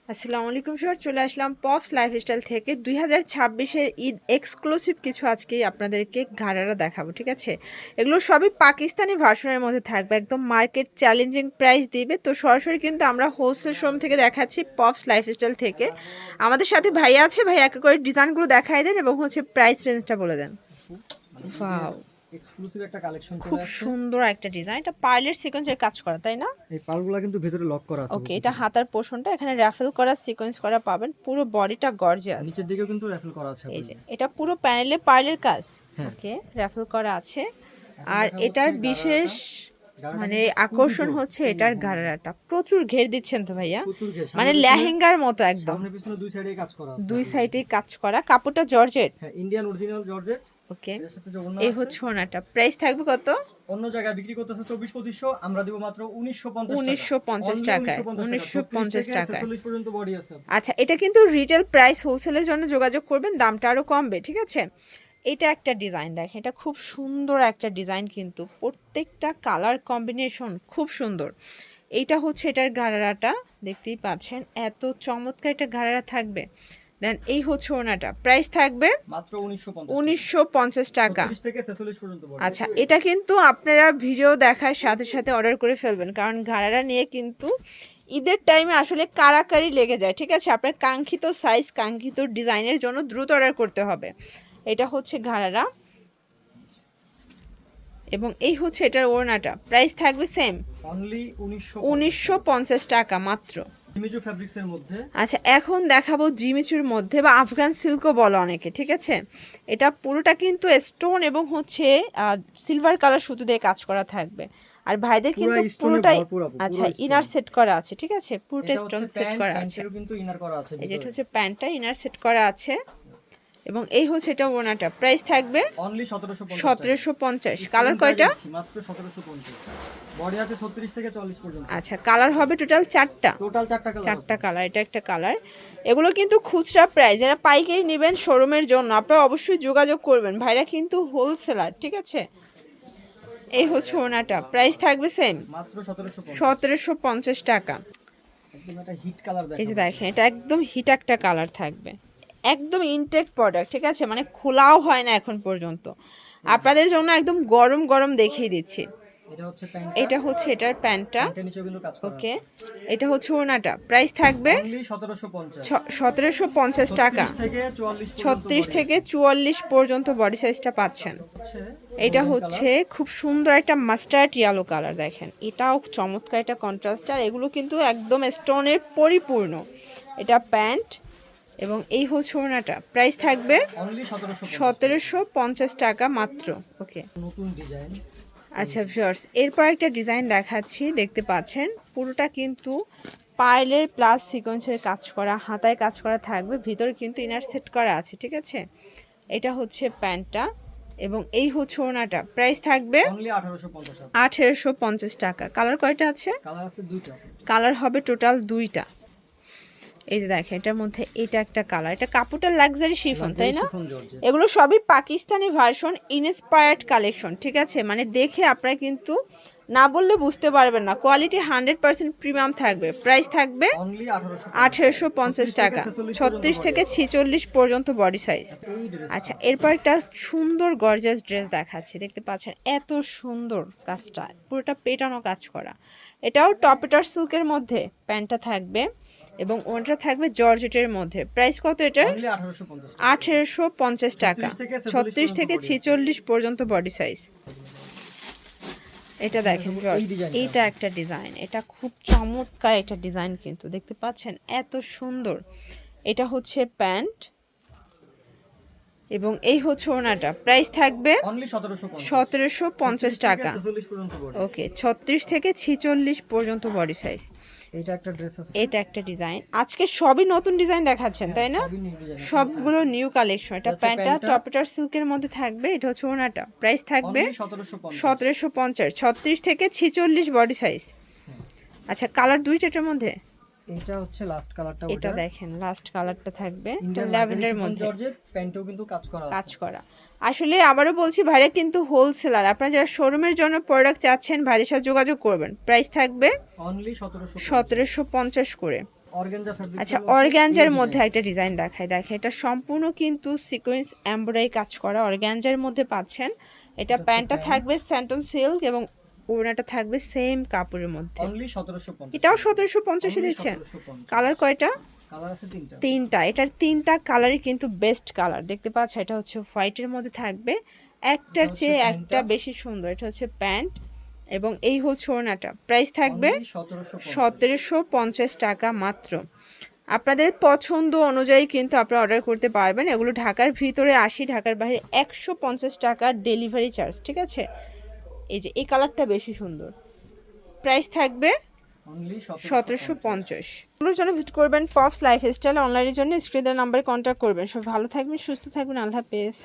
আসসালামু আলাইকুম স্যার, চলে আসলাম পপস লাইফস্টাইল থেকে 2026-এর ঈদ এক্সক্লুসিভ কিছু আজকেই আপনাদেরকে ঘাড়ারা দেখাবো। ঠিক আছে, এগুলো সবই পাকিস্তানি ভার্সনের মধ্যে থাকবে, একদম মার্কেট চ্যালেঞ্জিং প্রাইস দিবে। তো সরাসরি কিন্তু আমরা হোলসেল শোরুম থেকে দেখাচ্ছি, পপস লাইফস্টাইল থেকে। আমাদের সাথে ভাইয়া আছে, ভাই একে করে ডিজাইনগুলো দেখাই দেন এবং হচ্ছে প্রাইস রেঞ্জটা বলে দেন। ওয়াও, এক্সক্লুসিভ একটা কালেকশন খুব চলে আসছে। সুন্দর একটা ডিজাইন, এটা পার্লের সিকোয়েন্সের কাজ করা, তাই না? এই পালগুলো কিন্তু ভিতরে লক করা আছে। ওকে, এটা হাতার পোর্শনটা, এখানে রাফেল করা সিকোয়েন্স করা পাবেন, পুরো বডিটা গর্জিয়াস। নিচের দিকেও কিন্তু রাফেল করা আছে। এই যে এটা পুরো প্যানেলে পার্লের কাজ। হ্যাঁ। ওকে, রাফেল করা আছে। আর এটার বিশেষ মানে আকর্ষণ হচ্ছে এটার গাড়ারাটা, প্রচুর ঘের দিচ্ছেন তো ভাইয়া, মানে লেহেঙ্গার মতো একদম। সামনে পিছনে দুই সাইডেই কাজ করা আছে। দুই সাইডেই কাজ করা, কাপড়টা জর্জেট। হ্যাঁ, ইন্ডিয়ান অরিজিনাল জর্জেট। ওকে, এর সাথে জগন্নাথ এই আছে। হচ্ছে ওনাটা। প্রাইস থাকবে কত? অন্য জায়গায় বিক্রি করতেছে 24-2500, আমরা দিব মাত্র 1950 টাকায়। 1950 টাকায়। 46 পর্যন্ত বডি আছে। আচ্ছা, এটা কিন্তু রিটেল প্রাইস, হোলসেলের জন্য যোগাযোগ করবেন, দামটা আরও কমবে। ঠিক আছে, এটা একটা ডিজাইন দেখেন, এটা খুব সুন্দর একটা ডিজাইন, কিন্তু প্রত্যেকটা কালার কম্বিনেশন খুব সুন্দর। এইটা হচ্ছে এটার গারারাটা, দেখতেই পাচ্ছেন এত চমৎকার একটা গারারা থাকবে। দেন এই হচ্ছে ওনাটা, প্রাইস থাকবে মাত্র 1950 টাকা। 36 থেকে 46 পর্যন্ত বডি। আচ্ছা, এটা কিন্তু আপনারা ভিডিও দেখার সাথে সাথে অর্ডার করে ফেলবেন, কারণ গারারা নিয়ে কিন্তু ঈদের টাইমে আসলে কারাকারি লেগে যায়। ঠিক আছে, আপনার কাঙ্ক্ষিত সাইজ কাঙ্ক্ষিত ডিজাইনের জন্য দ্রুত অর্ডার করতে হবে। এটা হচ্ছে ঘাড়ারা এবং এই হচ্ছে এটার ওড়নাটা, প্রাইস থাকবে সেম অনলি 1950 টাকা মাত্র। জিমিচু ফ্যাব্রিক্স এর মধ্যে। আচ্ছা, এখন দেখাবো জিমিচুর মধ্যে বা আফগান সিল্কও বলো অনেকে। ঠিক আছে, এটা পুরোটা কিন্তু স্টোন এবং হচ্ছে সিলভার কালার সুতো দিয়ে কাজ করা থাকবে। আর ভাইদের কিন্তু পুরোটাই আচ্ছা ইনার সেট করা আছে। ঠিক আছে, পুরোটা স্টোন সেট করা আছে। কিন্তু ইনার করা আছে। এই যেটা হচ্ছে প্যান্টটা, ইনার সেট করা আছে। এবং এই হচ্ছে এটা ওনাটা, প্রাইস থাকবে অনলি 1750। 1750। কালার কয়টা? মাত্র 1750। বডি আছে 36 থেকে 40 পর্যন্ত। আচ্ছা, কালার হবে টোটাল 4টা। টোটাল 4টা কালার। 4টা কালার, এটা একটা কালার। এগুলো কিন্তু খুচরা প্রাইস, যারা পাইকারি নেবেন শোরুমের জন্য আপনারা অবশ্যই যোগাযোগ করবেন, ভাইরা কিন্তু হোলসেলার। ঠিক আছে, এই হচ্ছে ওনাটা, প্রাইস থাকবে সেম মাত্র 1750। 1750 টাকা। একদম একটা হিট কালার দেখেন। এই যে দেখেন, এটা একদম হিট একটা কালার থাকবে, একদম ইনটেক প্রোডাক্ট। ঠিক আছে, মানে খোলাও হয় না এখন পর্যন্ত, আপনাদের জন্য একদম গরম গরম দেখিয়ে দিচ্ছি। এটা হচ্ছে প্যান্ট। এটা হচ্ছে এটার প্যান্টটা। এটা নিচে কিন্তু কাজ করা আছে। ওকে, এটা হচ্ছে ওনাটা, প্রাইস থাকবে অনলি 1750। 1750 টাকা। 36 থেকে 44 পর্যন্ত বডি সাইজটা পাচ্ছেন। এটা হচ্ছে খুব সুন্দর একটা মাস্টার্ড ইয়েলো কালার, দেখেন এটাও চমৎকার একটা কন্ট্রাস্ট। আর এগুলো কিন্তু একদম স্টোনের পরিপূর্ণ। এটা প্যান্ট এবং এই হচ্ছে ওড়নাটা, প্রাইস থাকবে অনলি 1750 টাকা মাত্র। ওকে, নতুন ডিজাইন। আচ্ছা ভিউয়ার্স, এরপর একটা ডিজাইন দেখাচ্ছি, দেখতে পাচ্ছেন পুরোটা কিন্তু পার্লের প্লাস সিকোয়েন্সের কাজ করা, হাতায় কাজ করা থাকবে, ভিতরে কিন্তু ইনার সেট করা আছে। ঠিক আছে, এটা হচ্ছে প্যান্টটা এবং এই হচ্ছে ওড়নাটা, প্রাইস থাকবে অনলি 1850। 1850 টাকা। কালার কয়টা আছে? কালার আছে দুইটা। কালার হবে টোটাল দুইটা। এই যে দেখেন, এটার মধ্যে এটা একটা কালার, এটা কাপড়টা লাক্সারি শিফন, তাই না? এগুলো সবই পাকিস্তানি ভার্সন, ইনস্পায়ার্ড কালেকশন। ঠিক আছে, মানে দেখে আপনারা কিন্তু না বললে বুঝতে পারবেন না, কোয়ালিটি 100% প্রিমিয়াম থাকবে। প্রাইস থাকবে অনলি 1850 টাকা। 36 থেকে 46 পর্যন্ত বডি সাইজ। আচ্ছা, এরপর একটা সুন্দর গর্জিয়াস ড্রেস দেখাচ্ছি, দেখতে পাচ্ছেন এত সুন্দর কাজটা, পুরোটা পেটানো কাজ করা। এটাও টপেটার সিল্কের মধ্যে প্যান্টটা থাকবে এবং ওটা থাকবে জর্জেটের মধ্যে। প্রাইস কত এটা? 1850 টাকা। 36 থেকে 46 পর্যন্ত বডি সাইজ। এটা দেখেন, এইটা একটা ডিজাইন, এটা খুব চমৎকার একটা ডিজাইন, কিন্তু দেখতে পাচ্ছেন এত সুন্দর। এটা হচ্ছে প্যান্ট এবং এই হচ্ছে ওনাটা, প্রাইস থাকবে 1750 টাকা। ওকে, 36 থেকে 46 পর্যন্ত বডি সাইজ। এটা একটা ড্রেস আছে। এটা একটা ডিজাইন, আজকে সবই নতুন ডিজাইন দেখাচ্ছেন, তাই না? সবগুলো নিউ কালেকশন। এটা প্যান্টটা টপেটার সিল্কের মধ্যে থাকবে, এটা হচ্ছে ওনাটা, প্রাইস থাকবে 1750। 36 থেকে 46 বডি সাইজ। আচ্ছা, কালার দুইটা এটার মধ্যে। এটা হচ্ছে লাস্ট কালারটা। এটা দেখেন, লাস্ট কালারটা থাকবে এটা ল্যাভেন্ডারের মধ্যে, জর্জেট প্যান্টেও কিন্তু কাজ করা। আসলে আবারও বলছি, ভাইরা কিন্তু হোলসেলার, আপনারা যারা শোরুমের জন্য প্রোডাক্ট চাচ্ছেন ভাইদের সাথে যোগাযোগ করবেন। প্রাইস থাকবে অনলি 1750 করে। Organza fabric. আচ্ছা, অর্গানজার মধ্যে একটা ডিজাইন দেখায়, দেখেন এটা সম্পূর্ণ কিন্তু সিকোয়েন্স এমব্রয়ডারি কাজ করা অর্গানজার মধ্যে পাচ্ছেন। এটা প্যান্টটা থাকবে স্যান্টন সিল্ক এবং ওড়নাটা থাকবে সেম কাপড়ের মধ্যে। অনলি 1750। এটাও 1750 এ দিচ্ছেন। কালার কয়টা? কালার আছে তিনটা। তিনটা। এটার তিনটা কালারই কিন্তু বেস্ট কালার দেখতে পাচ্ছ। এটা হচ্ছে হোয়াইটের মধ্যে থাকবে, একটার চেয়ে একটা বেশি সুন্দর। এটা হচ্ছে প্যান্ট এবং এই হচ্ছে ওড়নাটা। প্রাইস থাকবে 1750 টাকা মাত্র। আপনাদের পছন্দ অনুযায়ী কিন্তু আপনারা অর্ডার করতে পারবেন। এগুলো ঢাকার ভিতরে 80, ঢাকার বাইরে 150 টাকা ডেলিভারি চার্জ, ঠিক আছে। এই যে এই কালারটা বেশি সুন্দর, প্রাইস থাকবে অনলি 1750। এগুলোর জন্য ভিজিট করবেন পপস লাইফস্টাইল। অনলাইনের জন্য স্ক্রিনের নাম্বারে কন্ট্যাক্ট করবেন। সব ভালো থাকবেন, সুস্থ থাকবেন, আল্লাহ হাফেজ।